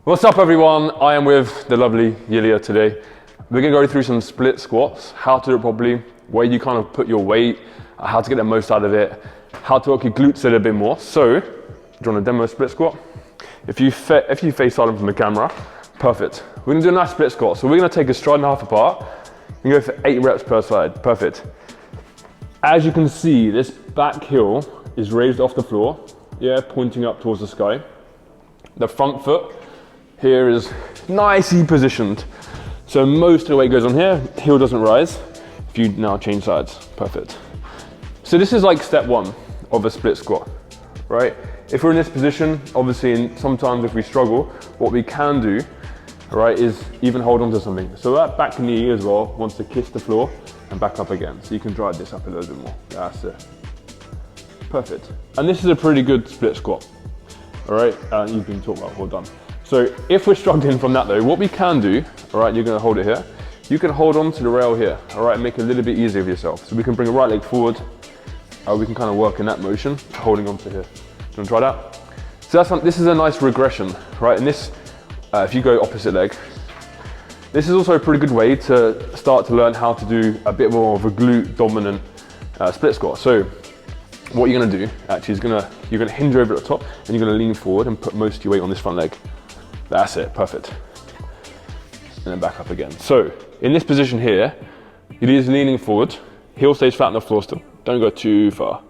What's up everyone? I am with the lovely Yulia today. We're gonna go through some split squats, how to do it properly, where you kind of put your weight, how to get the most out of it, how to work your glutes a little bit more. So, do you want to demo a split squat? If you face silent from the camera, perfect. We're gonna do a nice split squat. So we're gonna take a stride and a half apart and go for 8 reps per side, perfect. As you can see, this back heel is raised off the floor, yeah, pointing up towards the sky. The front foot here is nicely positioned. So most of the weight goes on here, heel doesn't rise. If you now change sides, perfect. So this is like step 1 of a split squat, right? If we're in this position, obviously sometimes if we struggle, what we can do, right, is even hold on to something. So that back knee as well wants to kiss the floor and back up again. So you can drive this up a little bit more, that's it. Perfect. And this is a pretty good split squat, all right? You've been taught well done. So if we're struggling from that though, what we can do, all right, you're gonna hold it here. You can hold on to the rail here, all right, and make it a little bit easier for yourself. So we can bring a right leg forward, we can kind of work in that motion, holding on to here. Do you wanna try that? So this is a nice regression, right? And this, if you go opposite leg, this is also a pretty good way to start to learn how to do a bit more of a glute dominant split squat. So what you're gonna do actually is you're gonna hinge over at the top and you're gonna lean forward and put most of your weight on this front leg. That's it, perfect. And then back up again. So in this position here, it is leaning forward, heel stays flat on the floor still. Don't go too far.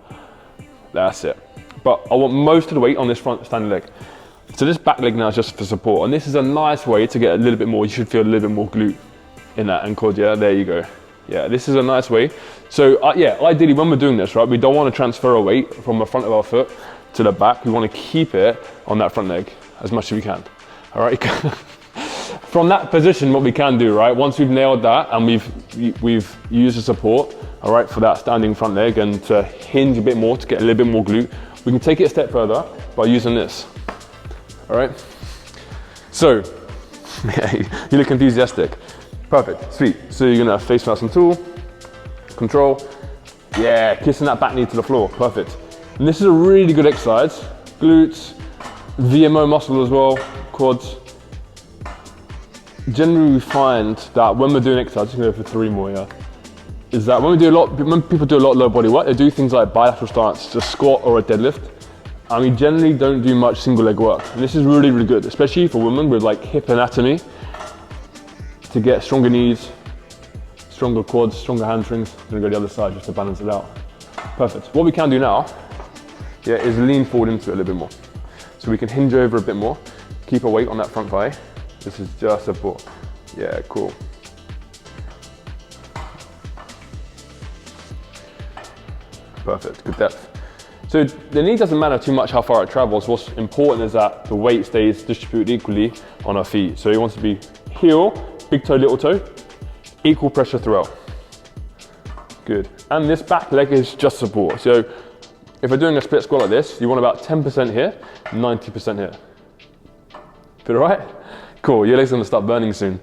That's it. But I want most of the weight on this front standing leg. So this back leg now is just for support. And this is a nice way to get a little bit more, you should feel a little bit more glute in that ankle. Yeah, there you go. Yeah, this is a nice way. So yeah, ideally when we're doing this, right, we don't want to transfer our weight from the front of our foot to the back. We want to keep it on that front leg as much as we can. All right. From that position, what we can do, right, once we've nailed that and we've used the support, all right, for that standing front leg and to hinge a bit more to get a little bit more glute, we can take it a step further by using this. All right. So, yeah, you look enthusiastic. Perfect, sweet. So you're gonna face mouse and tool, control. Yeah, kissing that back knee to the floor, perfect. And this is a really good exercise. Glutes, VMO muscle as well, quads. Generally we find that when we're doing exercise, just gonna go for 3 more, yeah, is that when people do a lot of low body work, they do things like bilateral stance, a squat or a deadlift, and we generally don't do much single leg work. And this is really, really good, especially for women with like hip anatomy, to get stronger knees, stronger quads, stronger hamstrings. I'm gonna go the other side just to balance it out. Perfect. What we can do now, yeah, is lean forward into it a little bit more. So we can hinge over a bit more, keep our weight on that front thigh. This is just support. Yeah, cool. Perfect, good depth. So the knee doesn't matter too much how far it travels. What's important is that the weight stays distributed equally on our feet. So it wants to be heel, big toe, little toe, equal pressure throughout. Good. And this back leg is just support. So if we're doing a split squat like this, you want about 10% here, 90% here. Feel all right? Cool, your leg's gonna start burning soon.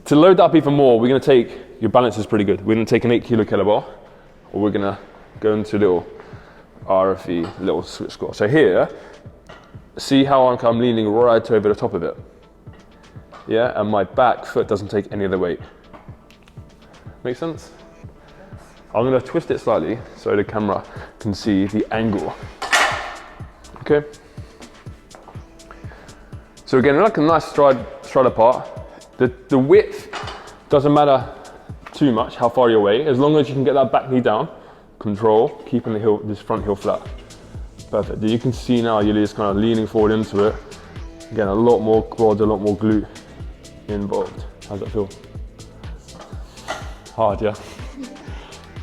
To load that up even more, we're gonna take, your balance is pretty good. We're gonna take an 8 kilo kettlebell, or we're gonna go into a little RFE, little switch squat. So here, see how I'm leaning right over the top of it. Yeah, and my back foot doesn't take any of the weight. Make sense? I'm gonna twist it slightly so the camera can see the angle. Okay. So again, like a nice stride apart. The width doesn't matter too much, how far you're away, as long as you can get that back knee down, control, keeping this front heel flat. Perfect. You can see now you're just kind of leaning forward into it. Again, a lot more quads, a lot more glute involved. How's that feel? Hard, yeah?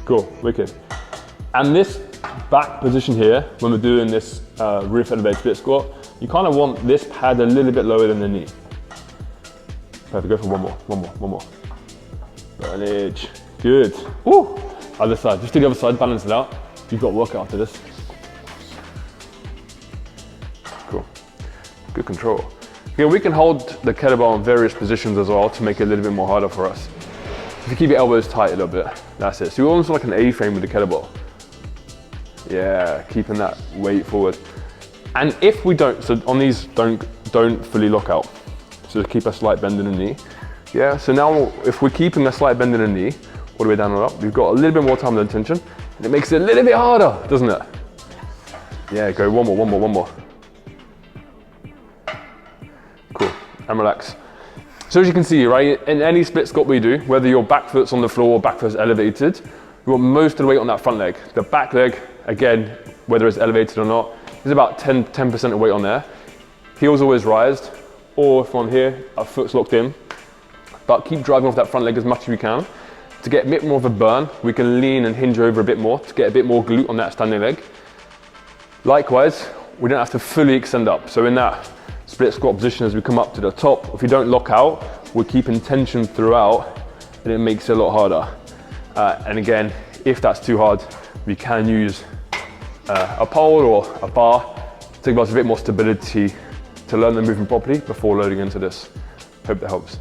Cool, wicked. And this back position here, when we're doing this roof elevated split squat, you kind of want this pad a little bit lower than the knee. Perfect, go for one more. Burnage, good. Woo! Other side, just do the other side, balance it out. You've got work after this. Cool, good control. Yeah, we can hold the kettlebell in various positions as well to make it a little bit more harder for us. If you keep your elbows tight a little bit, that's it. So you're almost like an A-frame with the kettlebell. Yeah, keeping that weight forward. And if we don't, so on these, don't don't fully lock out. So keep a slight bend in the knee. Yeah, so now if we're keeping a slight bend in the knee, all the way down and up, we've got a little bit more time and tension, and it makes it a little bit harder, doesn't it? Yeah, go one more. Cool, and relax. So as you can see, right, in any split squat we do, whether your back foot's on the floor or back foot's elevated, we want most of the weight on that front leg. The back leg, again, whether it's elevated or not, is about 10% of weight on there. Heels always raised, or if on here, our foot's locked in. But keep driving off that front leg as much as we can. To get a bit more of a burn, we can lean and hinge over a bit more to get a bit more glute on that standing leg. Likewise, we don't have to fully extend up. So in that split squat position as we come up to the top, if you don't lock out, we're keeping tension throughout, and it makes it a lot harder. And again, if that's too hard, we can use a pole or a bar to give us a bit more stability to learn the movement properly before loading into this. Hope that helps.